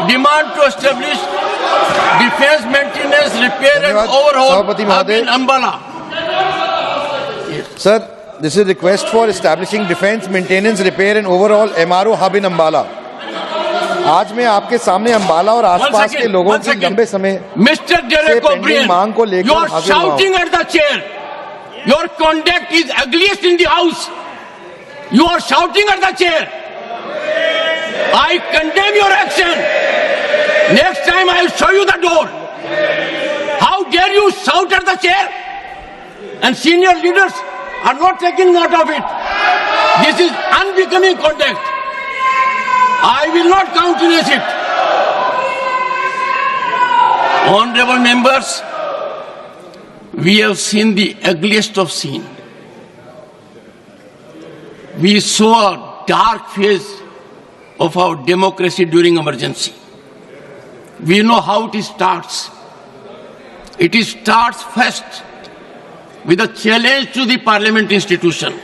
demand to establish defense maintenance, repair and overhaul hub in Ambala. Sir, this is a request for establishing defense maintenance, repair and overhaul MRO hub in Ambala. आज मैं आपके सामने अंबाला और आसपास के लोगों की लंबे समय Mr. Derek O'Brien, मांग को लेकर you are shouting at the chair. Your conduct is ugliest in the house. You are shouting at the chair. I condemn your action. Next time I will show you the door. How dare you shout at the chair? And senior leaders are not taking note of it. This is unbecoming conduct. I will not countenance it. Honorable members, we have seen the ugliest of scene. We saw a dark phase of our democracy during emergency. We know how it starts. It starts first with a challenge to the parliament institution.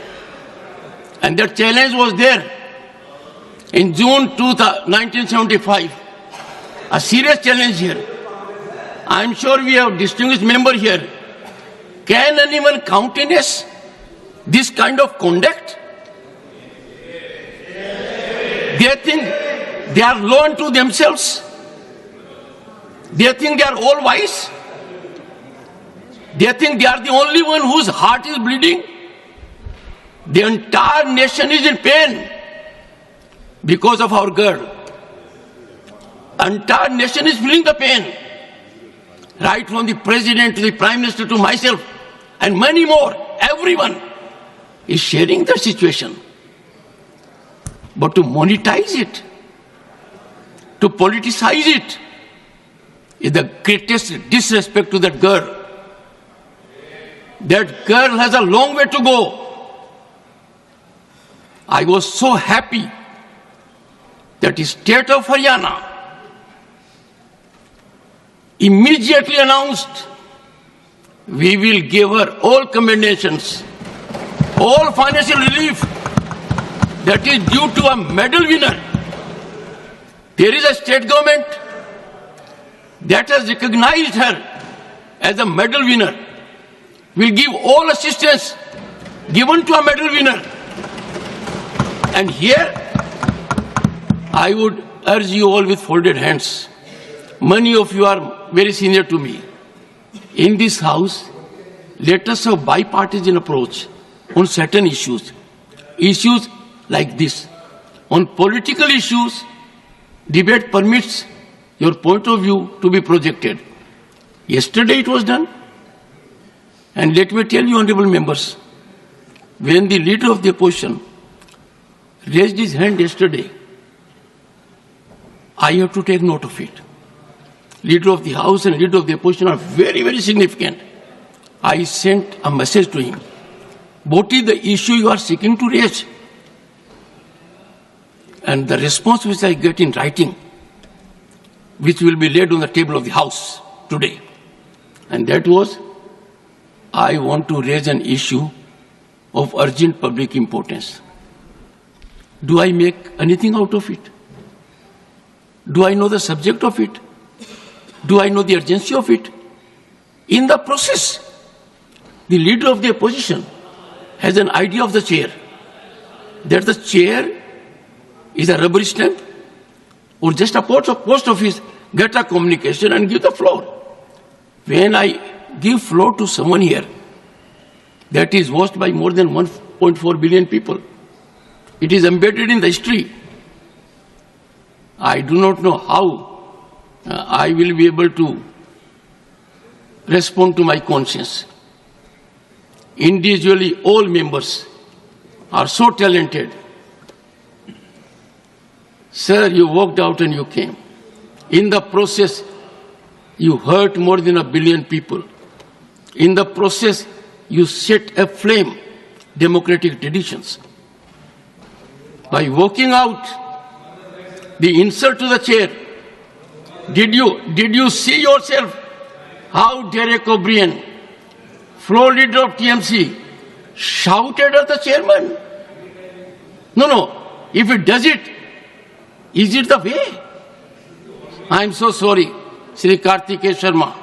And that challenge was there in June 1975. A serious challenge here. I am sure we have distinguished member here. Can anyone countenance this kind of conduct? They think they are law unto themselves. They think they are all wise. They think they are the only one whose heart is bleeding. The entire nation is in pain because of our girl. Entire nation is feeling the pain. Right from the president to the prime minister to myself and many more. Everyone is sharing the situation. But to monetize it, to politicize it, is the greatest disrespect to that girl. That girl has a long way to go. I was so happy that the state of Haryana immediately announced we will give her all commendations, all financial relief that is due to a medal winner. There is a state government that has recognized her as a medal winner. Will give all assistance given to a medal winner. And here, I would urge you all with folded hands. Many of you are very senior to me. In this house, let us have bipartisan approach on certain issues. Issues like this. On political issues, debate permits your point of view to be projected. Yesterday it was done. And let me tell you, honorable members, when the leader of the opposition raised his hand yesterday, I have to take note of it. Leader of the House and leader of the opposition are very, very significant. I sent a message to him. What is the issue you are seeking to raise? And the response which I get in writing, which will be laid on the table of the House today, and that was, I want to raise an issue of urgent public importance. Do I make anything out of it? Do I know the subject of it? Do I know the urgency of it? In the process, the leader of the opposition has an idea of the chair, that the chair is a rubber stamp or just a post office, get a communication and give the floor. When I give floor to someone here that is watched by more than 1.4 billion people, it is embedded in the history. I do not know how I will be able to respond to my conscience. Individually, all members are so talented. Sir, you walked out and you came. In the process, you hurt more than 1 billion people. In the process, you set aflame democratic traditions. By walking out, the insult to the chair, did you see yourself how Derek O'Brien, floor leader of TMC, shouted at the chairman? No. If it does it, is it the way? I am so sorry, Sri Kartikeya Sharma.